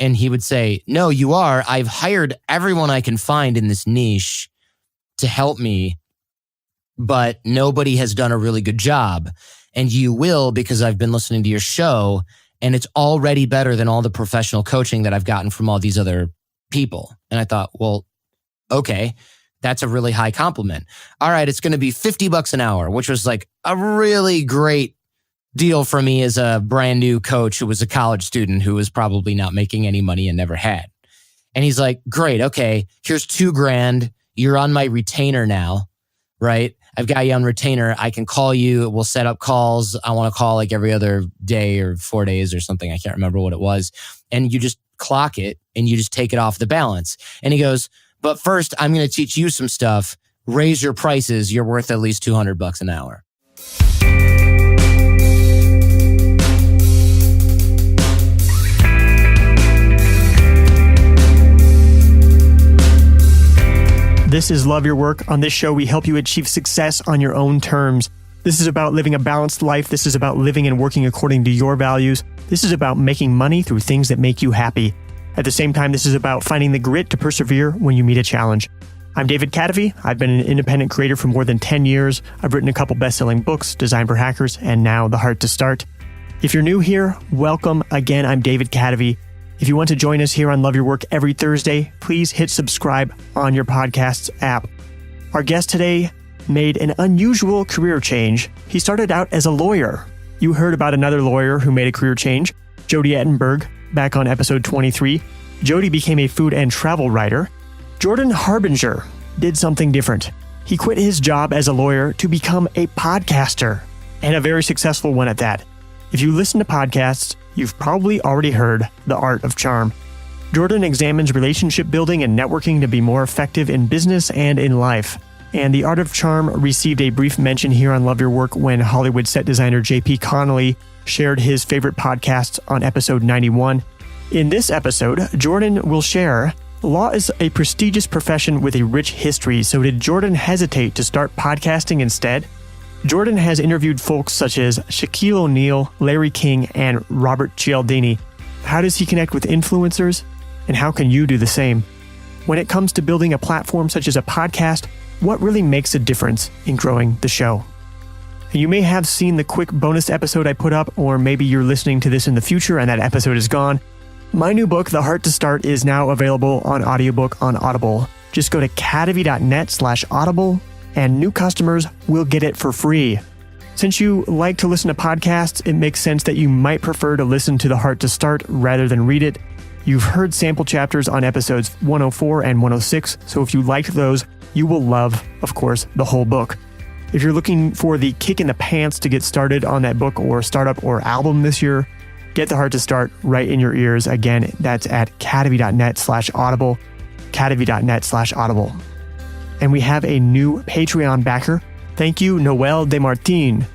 And he would say, no, you are. I've hired everyone I can find in this niche to help me, but nobody has done a really good job. And you will, because I've been listening to your show, and it's already better than all the professional coaching that I've gotten from all these other people. And I thought, well, okay, that's a really high compliment. All right, it's going to be $50 an hour, which was like a really great deal for me as a brand new coach who was a college student who was probably not making any money and never had. And he's like, great, okay, here's $2,000. You're on my retainer now, right? I've got you on retainer. I can call you. We'll set up calls. I want to call like every other day or 4 days or something. I can't remember what it was. And you just clock it and you just take it off the balance. And he goes, but first I'm going to teach you some stuff. Raise your prices. You're worth at least $200 an hour. This is Love Your Work. On this show, we help you achieve success on your own terms. This is about living a balanced life. This is about living and working according to your values. This is about making money through things that make you happy. At the same time, this is about finding the grit to persevere when you meet a challenge. I'm David Connelly. I've been an independent creator for more than 10 years. I've written a couple best-selling books, Design for Hackers, and now The Heart to Start. If you're new here, welcome. Again, I'm David Connelly. If you want to join us here on Love Your Work every Thursday, please hit subscribe on your podcast's app. Our guest today made an unusual career change. He started out as a lawyer. You heard about another lawyer who made a career change, Jodi Ettenberg, back on episode 23. Jodi became a food and travel writer. Jordan Harbinger did something different. He quit his job as a lawyer to become a podcaster, and a very successful one at that. If you listen to podcasts, you've probably already heard The Art of Charm. Jordan examines relationship building and networking to be more effective in business and in life. And The Art of Charm received a brief mention here on Love Your Work when Hollywood set designer JP Connelly shared his favorite podcasts on episode 91. In this episode, Jordan will share, law is a prestigious profession with a rich history, so did Jordan hesitate to start podcasting instead? Jordan has interviewed folks such as Shaquille O'Neal, Larry King, and Robert Cialdini. How does he connect with influencers? And how can you do the same? When it comes to building a platform such as a podcast, what really makes a difference in growing the show? You may have seen the quick bonus episode I put up, or maybe you're listening to this in the future and that episode is gone. My new book, The Heart to Start, is now available on audiobook on Audible. Just go to cadavy.net/audible. and new customers will get it for free. Since you like to listen to podcasts, it makes sense that you might prefer to listen to The Heart to Start rather than read it. You've heard sample chapters on episodes 104 and 106, so if you liked those, you will love, of course, the whole book. If you're looking for the kick in the pants to get started on that book or startup or album this year, get The Heart to Start right in your ears. Again, that's at cadavy.net/audible, cadavy.net/audible. And we have a new Patreon backer. Thank you, Noelle Demartine.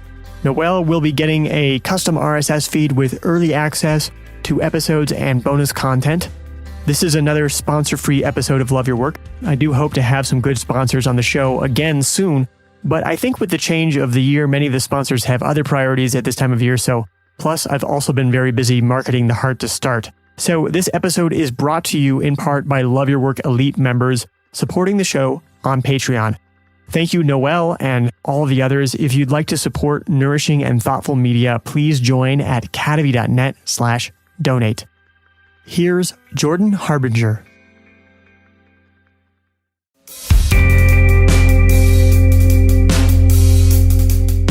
Noelle will be getting a custom RSS feed with early access to episodes and bonus content. This is another sponsor-free episode of Love Your Work. I do hope to have some good sponsors on the show again soon, but I think with the change of the year, many of the sponsors have other priorities at this time of year. Plus, I've also been very busy marketing The Heart to Start. So this episode is brought to you in part by Love Your Work Elite members supporting the show on Patreon. Thank you, Noelle, and all the others. If you'd like to support nourishing and thoughtful media, please join at cadavy.net/donate. Here's Jordan Harbinger.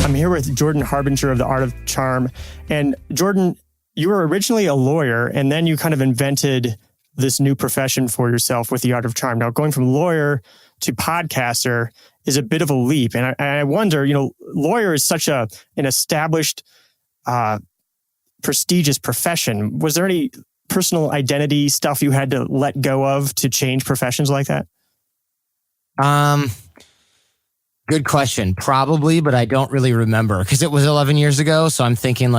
I'm here with Jordan Harbinger of The Art of Charm. And Jordan, you were originally a lawyer, and then you kind of invented this new profession for yourself with The Art of Charm. Now, going from lawyer to podcaster is a bit of a leap. And I wonder, lawyer is such an established, prestigious profession. Was there any personal identity stuff you had to let go of to change professions like that? Good question. Probably, but I don't really remember because it was 11 years ago. So I'm thinking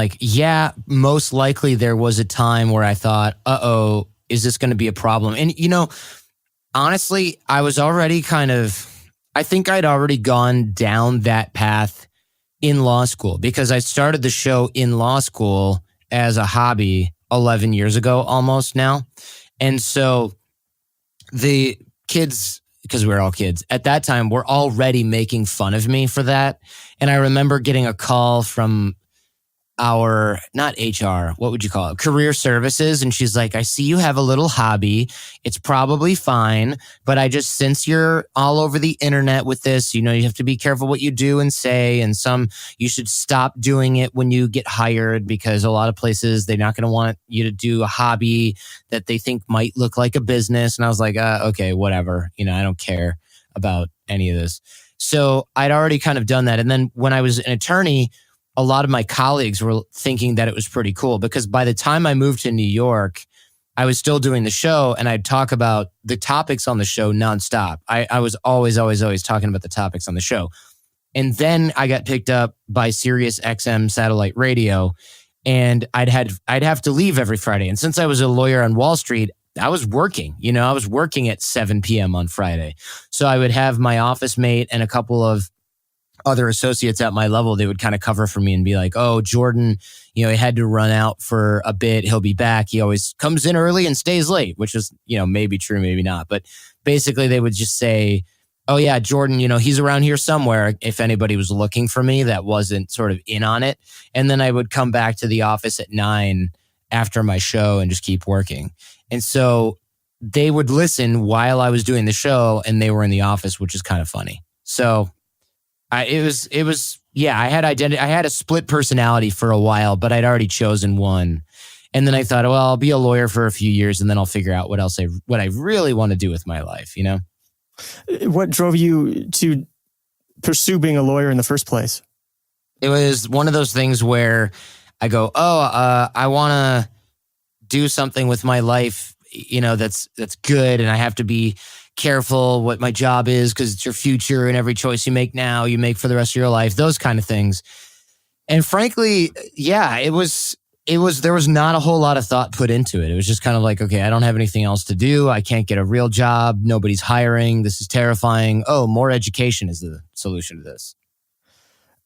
most likely there was a time where I thought, is this going to be a problem? And, honestly, I was already I think I'd already gone down that path in law school because I started the show in law school as a hobby 11 years ago almost now. And so the kids, because we were all kids at that time, were already making fun of me for that. And I remember getting a call from our, not HR, what would you call it? Career services. And she's like, I see you have a little hobby. It's probably fine, but since you're all over the internet with this, you have to be careful what you do and say. And you should stop doing it when you get hired, because a lot of places, they're not going to want you to do a hobby that they think might look like a business. And I was like, okay, whatever. I don't care about any of this. So I'd already kind of done that. And then when I was an attorney, a lot of my colleagues were thinking that it was pretty cool, because by the time I moved to New York, I was still doing the show, and I'd talk about the topics on the show nonstop. I was always talking about the topics on the show. And then I got picked up by Sirius XM satellite radio, and I'd have to leave every Friday. And since I was a lawyer on Wall Street, I was working, I was working at 7 p.m. on Friday. So I would have my office mate and a couple of other associates at my level. They would kind of cover for me and be like, oh, Jordan, he had to run out for a bit. He'll be back. He always comes in early and stays late, which is, maybe true, maybe not. But basically they would just say, oh yeah, Jordan, he's around here somewhere, if anybody was looking for me that wasn't sort of in on it. And then I would come back to the office at 9 after my show and just keep working. And so they would listen while I was doing the show, and they were in the office, which is kind of funny. So I had identity. I had a split personality for a while, but I'd already chosen one. And then I thought, well, I'll be a lawyer for a few years, and then I'll figure out what I really want to do with my life, What drove you to pursue being a lawyer in the first place? It was one of those things where I go, I want to do something with my life, that's good, and I have to be careful what my job is, because it's your future, and every choice you make now, you make for the rest of your life, those kind of things. And frankly, yeah, there was not a whole lot of thought put into it. It was just kind of like, okay, I don't have anything else to do. I can't get a real job. Nobody's hiring. This is terrifying. Oh, more education is the solution to this.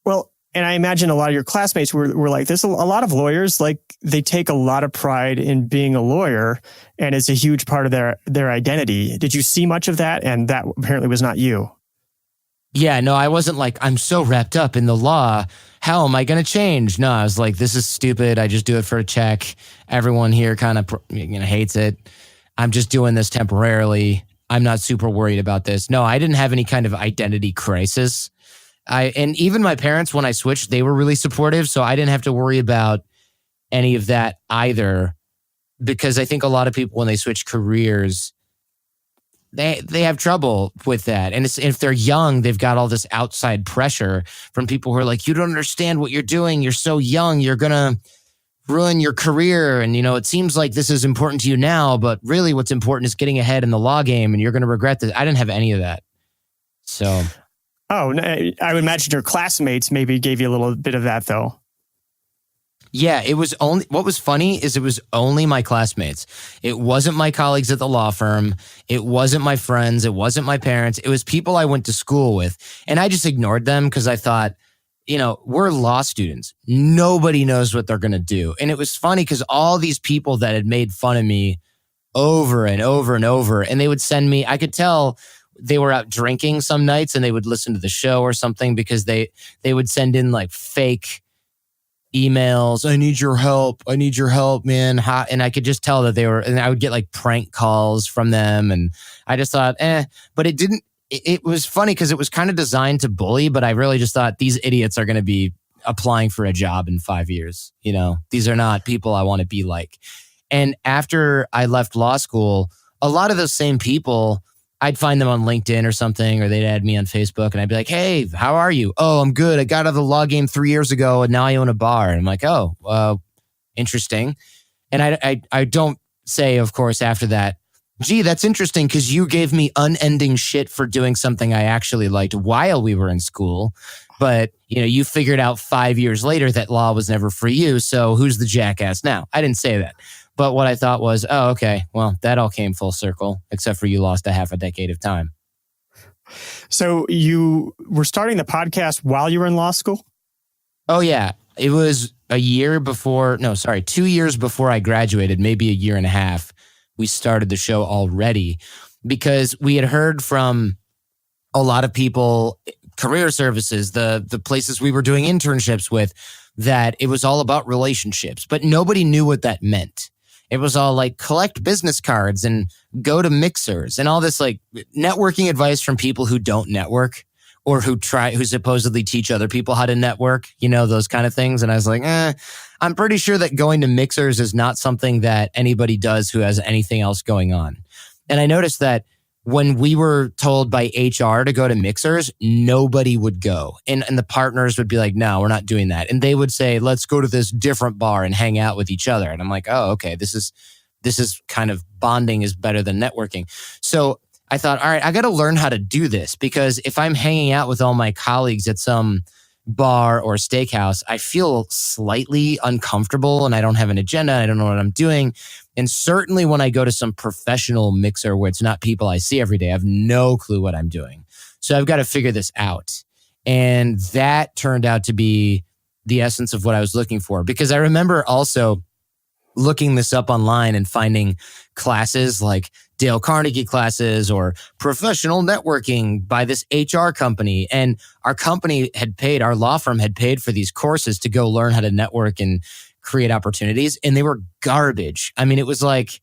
Well, and I imagine a lot of your classmates were like this. A lot of lawyers, like, they take a lot of pride in being a lawyer, and it's a huge part of their identity. Did you see much of that? And that apparently was not you. Yeah, no, I wasn't like, I'm so wrapped up in the law. How am I going to change? No, I was like, this is stupid. I just do it for a check. Everyone here kind of hates it. I'm just doing this temporarily. I'm not super worried about this. No, I didn't have any kind of identity crisis. And even my parents, when I switched, they were really supportive. So I didn't have to worry about any of that either, because I think a lot of people, when they switch careers, they have trouble with that. And if they're young, they've got all this outside pressure from people who are like, you don't understand what you're doing. You're so young. You're going to ruin your career. And, it seems like this is important to you now, but really what's important is getting ahead in the law game, and you're going to regret this. I didn't have any of that. So... Oh, I would imagine your classmates maybe gave you a little bit of that, though. Yeah, what was funny is it was only my classmates. It wasn't my colleagues at the law firm. It wasn't my friends. It wasn't my parents. It was people I went to school with. And I just ignored them because I thought, we're law students. Nobody knows what they're going to do. And it was funny because all these people that had made fun of me over and over and over, and they would send me, I could tell they were out drinking some nights, and they would listen to the show or something, because they would send in like fake emails. I need your help, man. And I could just tell that and I would get like prank calls from them. And I just thought, but it was funny because it was kind of designed to bully, but I really just thought these idiots are going to be applying for a job in 5 years. These are not people I want to be like. And after I left law school, a lot of those same people, I'd find them on LinkedIn or something, or they'd add me on Facebook, and I'd be like, hey, how are you? Oh, I'm good. I got out of the law game 3 years ago, and now I own a bar. And I'm like, oh, interesting. And I don't say, of course, after that, gee, that's interesting because you gave me unending shit for doing something I actually liked while we were in school. But, you figured out 5 years later that law was never for you. So who's the jackass now? I didn't say that. But what I thought was, oh, okay, well, that all came full circle, except for you lost a half a decade of time. So you were starting the podcast while you were in law school? Oh, yeah. It was 2 years before I graduated, maybe a year and a half. We started the show already because we had heard from a lot of people, career services, the places we were doing internships with, that it was all about relationships, but nobody knew what that meant. It was all like collect business cards and go to mixers and all this like networking advice from people who don't network or who supposedly teach other people how to network, those kind of things. And I was like, I'm pretty sure that going to mixers is not something that anybody does who has anything else going on. And I noticed that when we were told by HR to go to mixers, nobody would go. And the partners would be like, no, we're not doing that. And they would say, let's go to this different bar and hang out with each other. And I'm like, oh, okay, this is kind of bonding is better than networking. So I thought, all right, I got to learn how to do this, because if I'm hanging out with all my colleagues at some bar or steakhouse, I feel slightly uncomfortable and I don't have an agenda. I don't know what I'm doing. And certainly when I go to some professional mixer where it's not people I see every day, I have no clue what I'm doing. So I've got to figure this out. And that turned out to be the essence of what I was looking for, because I remember also looking this up online and finding classes like Dale Carnegie classes or professional networking by this HR company. And our law firm had paid for these courses to go learn how to network and create opportunities. And they were garbage. I mean, it was like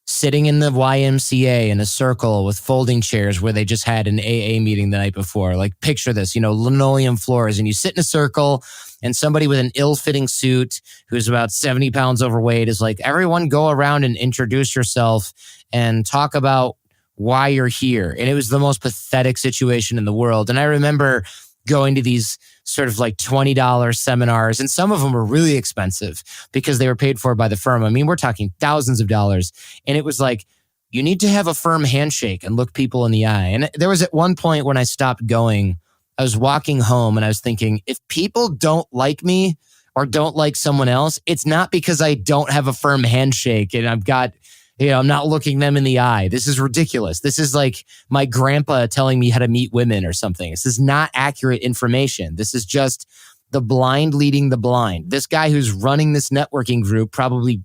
sitting in the YMCA in a circle with folding chairs where they just had an AA meeting the night before. Like picture this, linoleum floors, and you sit in a circle and somebody with an ill-fitting suit who's about 70 pounds overweight is like, everyone go around and introduce yourself and talk about why you're here. And it was the most pathetic situation in the world. And I remember going to these sort of like $20 seminars, and some of them were really expensive because they were paid for by the firm. I mean, we're talking thousands of dollars. And it was like, you need to have a firm handshake and look people in the eye. And there was at one point when I stopped going, I was walking home and I was thinking, if people don't like me or don't like someone else, it's not because I don't have a firm handshake and I'm not looking them in the eye. This is ridiculous. This is like my grandpa telling me how to meet women or something. This is not accurate information. This is just the blind leading the blind. This guy who's running this networking group probably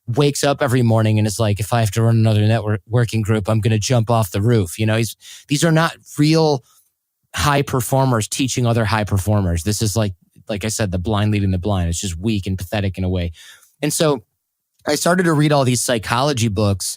wakes up every morning and is like, if I have to run another networking group, I'm going to jump off the roof. These are not real high performers teaching other high performers. This is like I said, the blind leading the blind. It's just weak and pathetic in a way. And so I started to read all these psychology books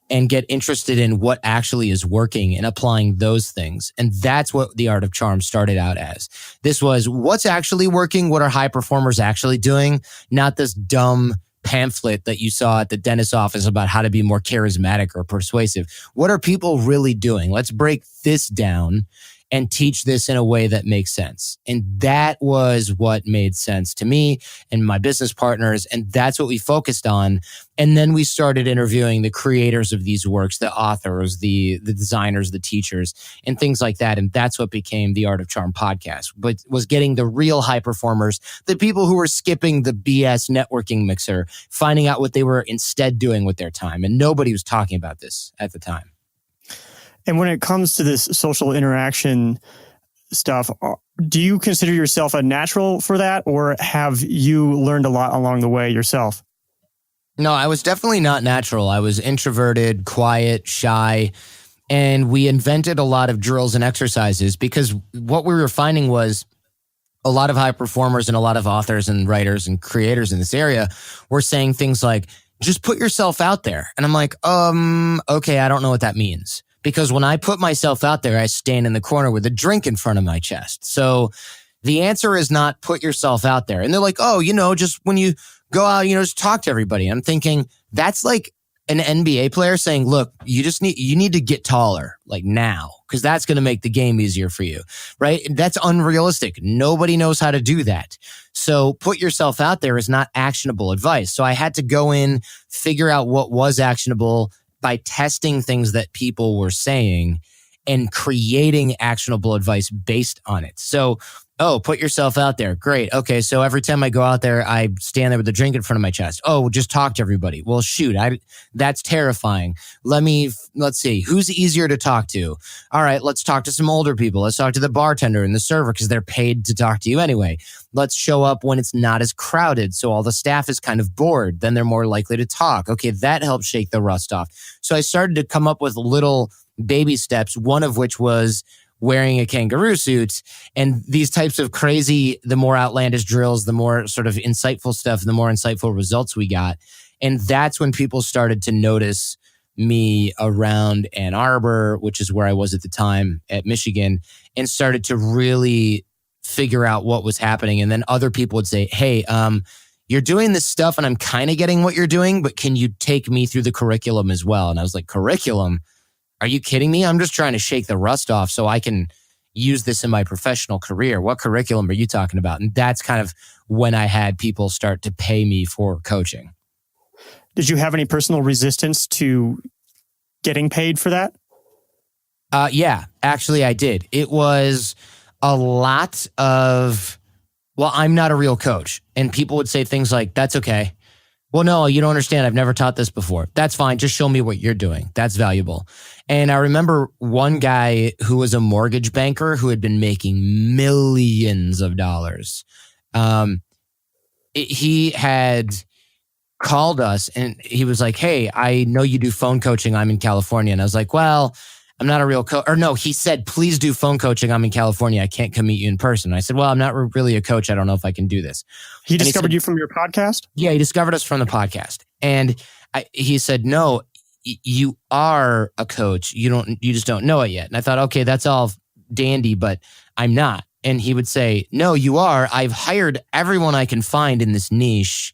and get interested in what actually is working and applying those things. And that's what The Art of Charm started out as. This was what's actually working, what are high performers actually doing, not this dumb pamphlet that you saw at the dentist's office about how to be more charismatic or persuasive. What are people really doing? Let's break this down and teach this in a way that makes sense. And that was what made sense to me and my business partners. And that's what we focused on. And then we started interviewing the creators of these works, the authors, the designers, the teachers, and things like that. And that's what became the Art of Charm podcast, but was getting the real high performers, the people who were skipping the BS networking mixer, finding out what they were instead doing with their time. And nobody was talking about this at the time. And when it comes to this social interaction stuff, do you consider yourself a natural for that, or have you learned a lot along the way yourself? No, I was definitely not natural. I was introverted, quiet, shy, and we invented a lot of drills and exercises because what we were finding was a lot of high performers and a lot of authors and writers and creators in this area were saying things like, just put yourself out there. And I'm like, okay, I don't know what that means. Because when I put myself out there, I stand in the corner with a drink in front of my chest. So the answer is not put yourself out there. And they're like, just when you go out, just talk to everybody. I'm thinking that's like an NBA player saying, look, you need to get taller like now, because that's going to make the game easier for you, right? That's unrealistic. Nobody knows how to do that. So put yourself out there is not actionable advice. So I had to go in, figure out what was actionable by testing things that people were saying. and creating actionable advice based on it. So, put yourself out there. Great. Okay. So every time I go out there, I stand there with a drink in front of my chest. Oh, just talk to everybody. Well, shoot, that's terrifying. Let's see, who's easier to talk to? All right, let's talk to some older people. Let's talk to the bartender and the server because they're paid to talk to you anyway. Let's show up when it's not as crowded. So all the staff is kind of bored. Then they're more likely to talk. Okay, that helps shake the rust off. So I started to come up with little baby steps, one of which was wearing a kangaroo suit. And these types of crazy, the more outlandish drills, the more sort of insightful stuff, the more insightful results we got. And that's when people started to notice me around Ann Arbor, which is where I was at the time at Michigan, and started to really figure out what was happening. And then other people would say, hey, you're doing this stuff and I'm kind of getting what you're doing, but can you take me through the curriculum as well? And I was like, curriculum? Are you kidding me? I'm just trying to shake the rust off so I can use this in my professional career. What curriculum are you talking about? And that's kind of when I had people start to pay me for coaching. Did you have any personal resistance to getting paid for that? Yeah, actually I did. It was a lot of, well, I'm not a real coach. And people would say things like, that's okay. Well, no, you don't understand. I've never taught this before. That's fine. Just show me what you're doing. That's valuable. And I remember one guy who was a mortgage banker who had been making millions of dollars. He had called us and he was like, hey, I know you do phone coaching. I'm in California. And I was like, well, I'm not a real coach. Or no, he said, please do phone coaching. I'm in California. I can't come meet you in person. And I said, well, I'm not really a coach. I don't know if I can do this. He discovered you from your podcast? Yeah, he discovered us from the podcast. And he said, no, you are a coach. You just don't know it yet. And I thought, okay, that's all dandy, but I'm not. And he would say, no, you are. I've hired everyone I can find in this niche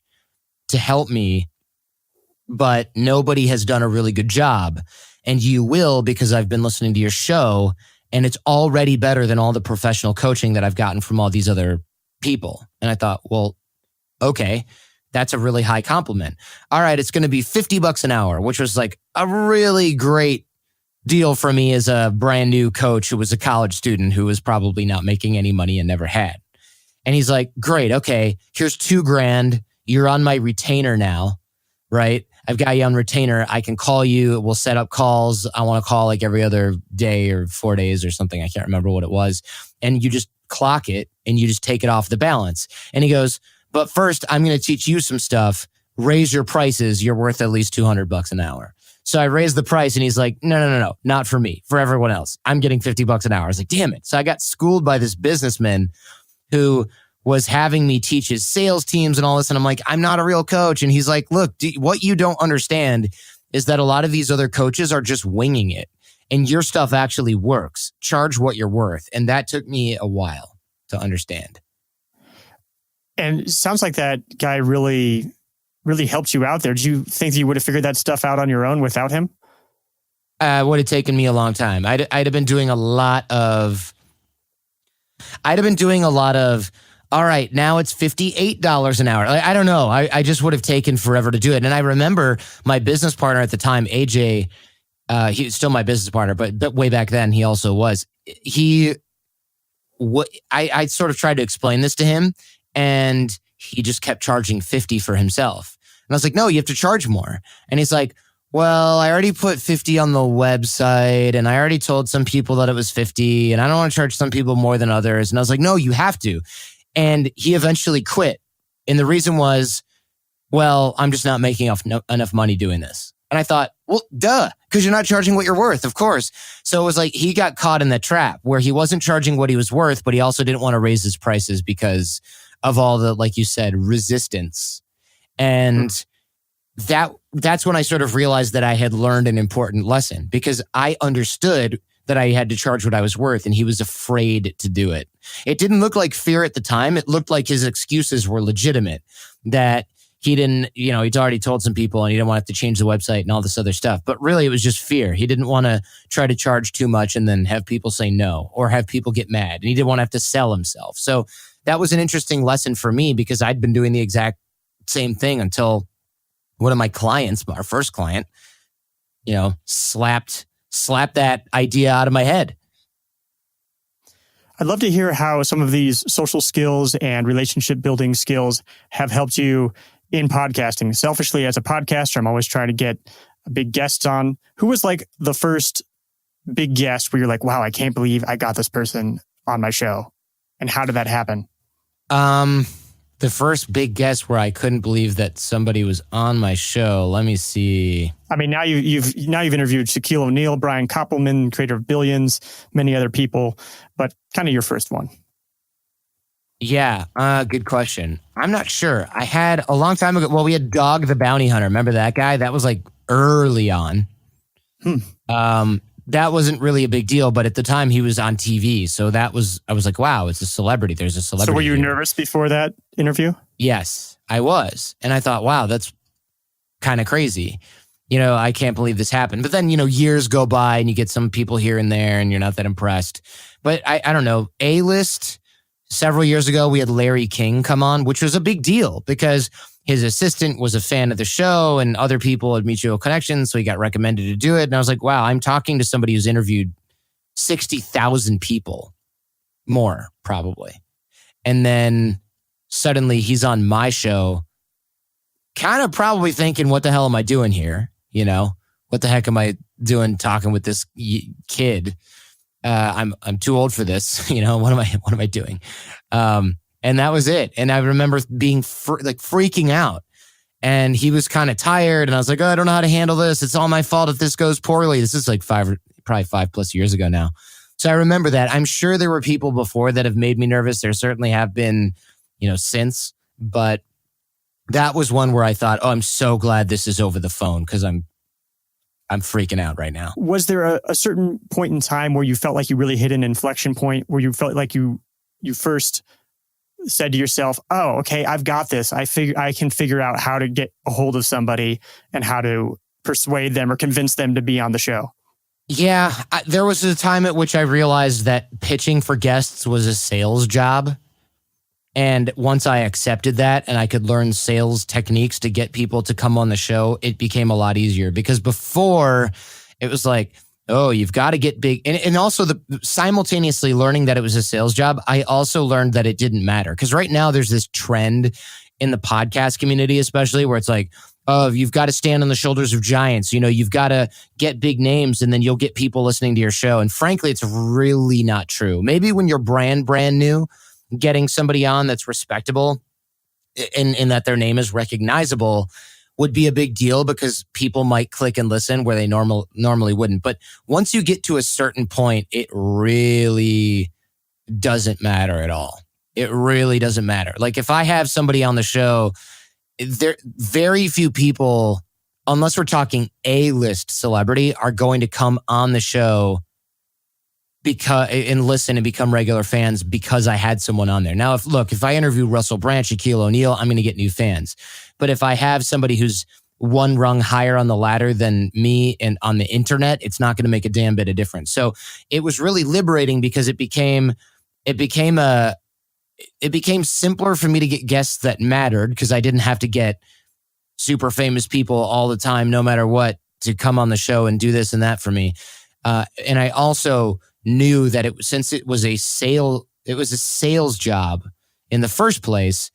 to help me, but nobody has done a really good job. And you will, because I've been listening to your show and it's already better than all the professional coaching that I've gotten from all these other people. And I thought, well, okay, that's a really high compliment. All right, it's going to be $50 an hour, which was like a really great deal for me as a brand new coach who was a college student who was probably not making any money and never had. And he's like, great, okay, here's $2,000. You're on my retainer now, right? I've got you on retainer. I can call you. We'll set up calls. I want to call like every other day or 4 days or something. I can't remember what it was. And you just clock it and you just take it off the balance. And he goes, but first I'm going to teach you some stuff. Raise your prices. You're worth at least $200 an hour. So I raised the price and he's like, no, not for me, for everyone else. I'm getting $50 an hour. I was like, damn it. So I got schooled by this businessman who was having me teach his sales teams and all this. And I'm like, I'm not a real coach. And he's like, look, what you don't understand is that a lot of these other coaches are just winging it and your stuff actually works. Charge what you're worth. And that took me a while to understand. And it sounds like that guy really, really helped you out there. Did you think that you would have figured that stuff out on your own without him? It would have taken me a long time. I'd have been doing a lot of, all right, now it's $58 an hour. I don't know. I just would have taken forever to do it. And I remember my business partner at the time, AJ, he's still my business partner, but way back then he also was. I sort of tried to explain this to him and he just kept charging $50 for himself. And I was like, no, you have to charge more. And he's like, well, I already put $50 on the website and I already told some people that it was $50 and I don't want to charge some people more than others. And I was like, no, you have to. And he eventually quit. And the reason was, well, I'm just not making enough money doing this. And I thought, well, duh, because you're not charging what you're worth, of course. So it was like he got caught in the trap where he wasn't charging what he was worth, but he also didn't want to raise his prices because of all the, like you said, resistance. And that's when I sort of realized that I had learned an important lesson because I understood that I had to charge what I was worth and he was afraid to do it. It didn't look like fear at the time. It looked like his excuses were legitimate, that he didn't, he'd already told some people and he didn't want to have to change the website and all this other stuff. But really it was just fear. He didn't want to try to charge too much and then have people say no or have people get mad. And he didn't want to have to sell himself. So that was an interesting lesson for me because I'd been doing the exact same thing until one of my clients, our first client, slapped slap that idea out of my head. I'd love to hear how some of these social skills and relationship building skills have helped you in podcasting. Selfishly, as a podcaster, I'm always trying to get big guests on. Who was like the first big guest where you're like, wow, I can't believe I got this person on my show? And how did that happen? The first big guest where I couldn't believe that somebody was on my show. Let me see. I mean, now you've interviewed Shaquille O'Neal, Brian Koppelman, creator of Billions, many other people, but kind of your first one. Yeah, good question. I'm not sure. I had a long time ago. Well, we had Dog the Bounty Hunter. Remember that guy? That was like early on. That wasn't really a big deal, but at the time he was on TV. So I was like, wow, it's a celebrity. There's a celebrity. So were you here. nervous before that interview? Yes, I was. And I thought, wow, that's kind of crazy. I can't believe this happened. But then, years go by and you get some people here and there and you're not that impressed. But I don't know, A-list, several years ago, we had Larry King come on, which was a big deal because his assistant was a fan of the show and other people had mutual connections. So he got recommended to do it. And I was like, wow, I'm talking to somebody who's interviewed 60,000 people, more probably. And then suddenly he's on my show, kind of probably thinking, what the hell am I doing here? What the heck am I doing talking with this kid? I'm too old for this. What am I doing? And that was it. And I remember being freaking out. And he was kind of tired. And I was like, oh, I don't know how to handle this. It's all my fault if this goes poorly. This is like probably 5+ years ago now. So I remember that. I'm sure there were people before that have made me nervous. There certainly have been, since. But that was one where I thought, oh, I'm so glad this is over the phone because I'm freaking out right now. Was there a certain point in time where you felt like you really hit an inflection point where you felt like you first said to yourself, oh, okay, I've got this. I can figure out how to get a hold of somebody and how to persuade them or convince them to be on the show? Yeah, there was a time at which I realized that pitching for guests was a sales job. And once I accepted that and I could learn sales techniques to get people to come on the show, it became a lot easier because before it was like, oh, you've got to get big. And also simultaneously learning that it was a sales job, I also learned that it didn't matter. Because right now there's this trend in the podcast community, especially where it's like, oh, you've got to stand on the shoulders of giants. You've got to get big names and then you'll get people listening to your show. And frankly, it's really not true. Maybe when you're brand new, getting somebody on that's respectable and that their name is recognizable would be a big deal because people might click and listen where they normally wouldn't. But once you get to a certain point, it really doesn't matter at all. It really doesn't matter. Like if I have somebody on the show, there very few people, unless we're talking A-list celebrity, are going to come on the show and listen and become regular fans because I had someone on there. Now, if I interview Russell Brand, Shaquille O'Neal, I'm going to get new fans. But if I have somebody who's one rung higher on the ladder than me and on the internet, it's not going to make a damn bit of difference. So it was really liberating because it became simpler for me to get guests that mattered because I didn't have to get super famous people all the time, no matter what, to come on the show and do this and that for me. And I also knew that since it was a sales job in the first place,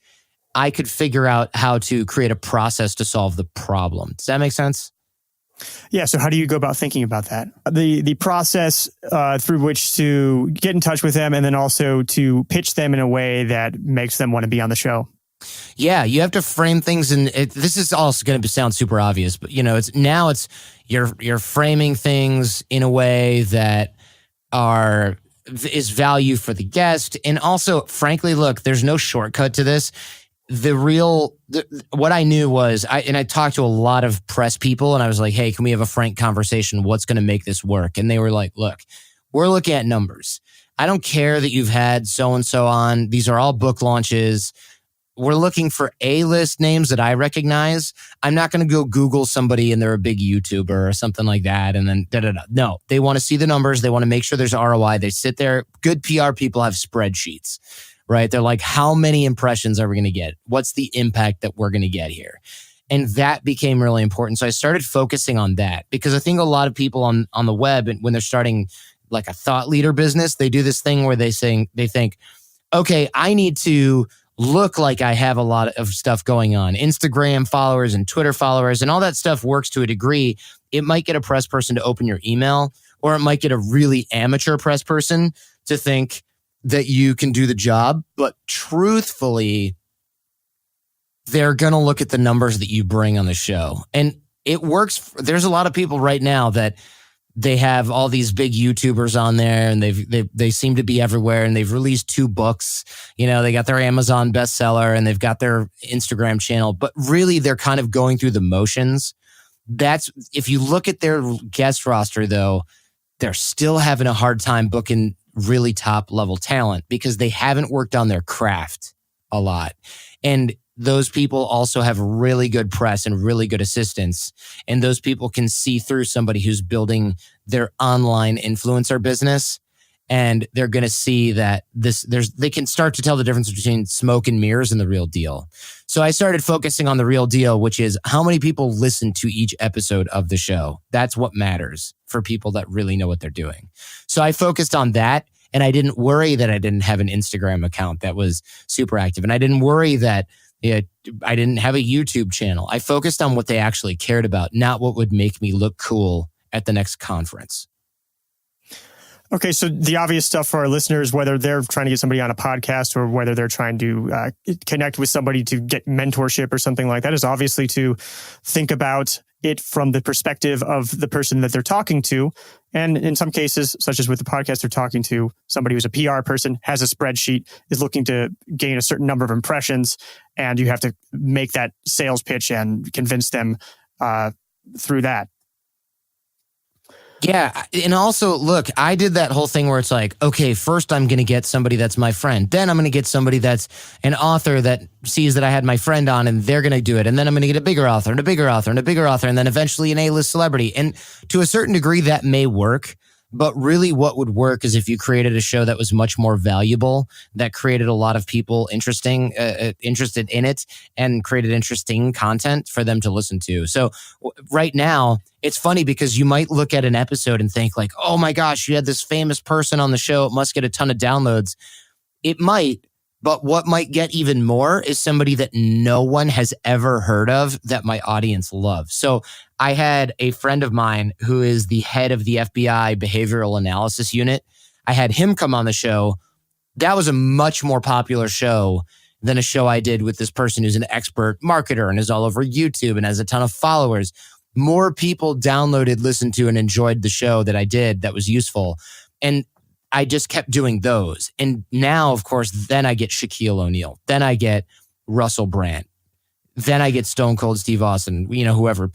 I could figure out how to create a process to solve the problem. Does that make sense? Yeah. So how do you go about thinking about that? The process through which to get in touch with them and then also to pitch them in a way that makes them want to be on the show. Yeah, you have to frame things, and this is also going to sound super obvious, but it's you're framing things in a way that is value for the guest, and also, frankly, look, there's no shortcut to this. What I knew was, I talked to a lot of press people, and I was like, hey, can we have a frank conversation? What's going to make this work? And they were like, look, we're looking at numbers. I don't care that you've had so and so on. These are all book launches. We're looking for A-list names that I recognize. I'm not going to go Google somebody and they're a big YouTuber or something like that. And then da-da-da. No, they want to see the numbers. They want to make sure there's ROI. They sit there. Good PR people have spreadsheets, right? They're like, how many impressions are we going to get? What's the impact that we're going to get here? And that became really important. So I started focusing on that because I think a lot of people on the web, when they're starting like a thought leader business, they do this thing where they think, okay, I need to look like I have a lot of stuff going on. Instagram followers and Twitter followers and all that stuff works to a degree. It might get a press person to open your email, or it might get a really amateur press person to think that you can do the job. But truthfully, they're going to look at the numbers that you bring on the show. And it works. There's a lot of people right now that they have all these big YouTubers on there, and they seem to be everywhere, and they've released 2 books. You know, they got their Amazon bestseller and they've got their Instagram channel, but really they're kind of going through the motions. If you look at their guest roster though, they're still having a hard time booking really top level talent because they haven't worked on their craft a lot. And those people also have really good press and really good assistants. And those people can see through somebody who's building their online influencer business. And they're going to see that they can start to tell the difference between smoke and mirrors and the real deal. So I started focusing on the real deal, which is how many people listen to each episode of the show. That's what matters for people that really know what they're doing. So I focused on that. And I didn't worry that I didn't have an Instagram account that was super active. And I didn't worry that I didn't have a YouTube channel. I focused on what they actually cared about, not what would make me look cool at the next conference. Okay, so the obvious stuff for our listeners, whether they're trying to get somebody on a podcast or whether they're trying to connect with somebody to get mentorship or something like that, is obviously to think about it from the perspective of the person that they're talking to. And in some cases, such as with the podcast, they're talking to somebody who's a PR person, has a spreadsheet, is looking to gain a certain number of impressions, and you have to make that sales pitch and convince them through that. Yeah. And also, look, I did that whole thing where it's like, okay, first I'm going to get somebody that's my friend. Then I'm going to get somebody that's an author that sees that I had my friend on and they're going to do it. And then I'm going to get a bigger author and a bigger author and a bigger author. And then eventually an A-list celebrity. And to a certain degree, that may work. But really what would work is if you created a show that was much more valuable, that created a lot of people interested in it and created interesting content for them to listen to. So right now, it's funny because you might look at an episode and think like, oh my gosh, you had this famous person on the show. It must get a ton of downloads. It might. But what might get even more is somebody that no one has ever heard of that my audience loves. So I had a friend of mine who is the head of the FBI behavioral analysis unit. I had him come on the show. That was a much more popular show than a show I did with this person who's an expert marketer and is all over YouTube and has a ton of followers. More people downloaded, listened to, and enjoyed the show that I did that was useful. And I just kept doing those. And now, of course, then I get Shaquille O'Neal. Then I get Russell Brand. Then I get Stone Cold Steve Austin, whoever,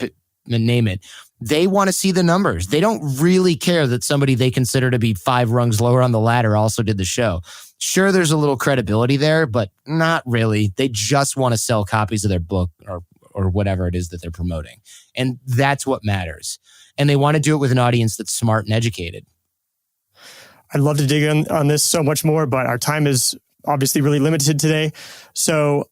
name it. They want to see the numbers. They don't really care that somebody they consider to be 5 rungs lower on the ladder also did the show. Sure, there's a little credibility there, but not really. They just want to sell copies of their book or whatever it is that they're promoting. And that's what matters. And they want to do it with an audience that's smart and educated. I'd love to dig in on this so much more, but our time is obviously really limited today. So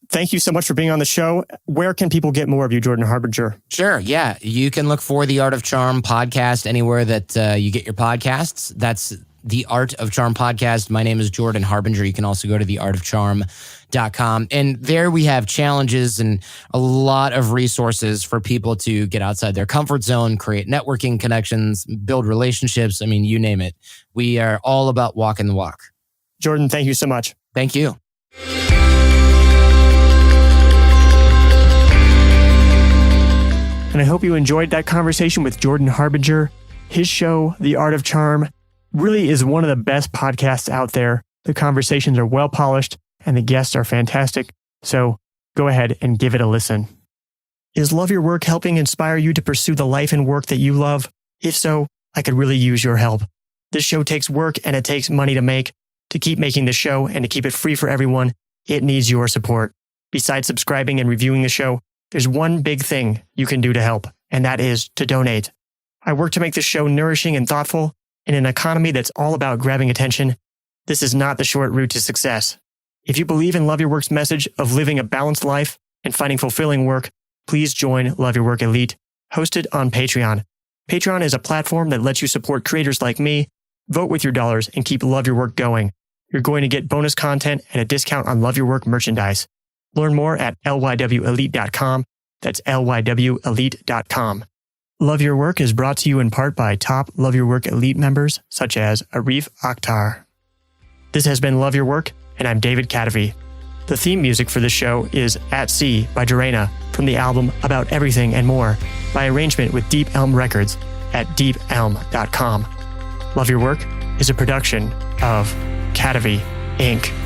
thank you so much for being on the show. Where can people get more of you, Jordan Harbinger? Sure. Yeah. You can look for the Art of Charm podcast anywhere that you get your podcasts. That's the Art of Charm podcast. My name is Jordan Harbinger. You can also go to theartofcharm.com. And there we have challenges and a lot of resources for people to get outside their comfort zone, create networking connections, build relationships. I mean, you name it. We are all about walking the walk. Jordan, thank you so much. Thank you. And I hope you enjoyed that conversation with Jordan Harbinger. His show, The Art of Charm, really is one of the best podcasts out there. The conversations are well polished and the guests are fantastic. So go ahead and give it a listen. Is Love Your Work helping inspire you to pursue the life and work that you love? If so, I could really use your help. This show takes work and it takes money to make. To keep making the show and to keep it free for everyone, it needs your support. Besides subscribing and reviewing the show, there's one big thing you can do to help, and that is to donate. I work to make this show nourishing and thoughtful. In an economy that's all about grabbing attention, this is not the short route to success. If you believe in Love Your Work's message of living a balanced life and finding fulfilling work, please join Love Your Work Elite, hosted on Patreon. Patreon is a platform that lets you support creators like me, vote with your dollars, and keep Love Your Work going. You're going to get bonus content and a discount on Love Your Work merchandise. Learn more at lywelite.com. That's lywelite.com. Love Your Work is brought to you in part by top Love Your Work Elite members such as Arif Akhtar. This has been Love Your Work, and I'm David Cadavy. The theme music for this show is At Sea by Jorena from the album About Everything and More by arrangement with Deep Elm Records at deepelm.com. Love Your Work is a production of Cadavy, Inc.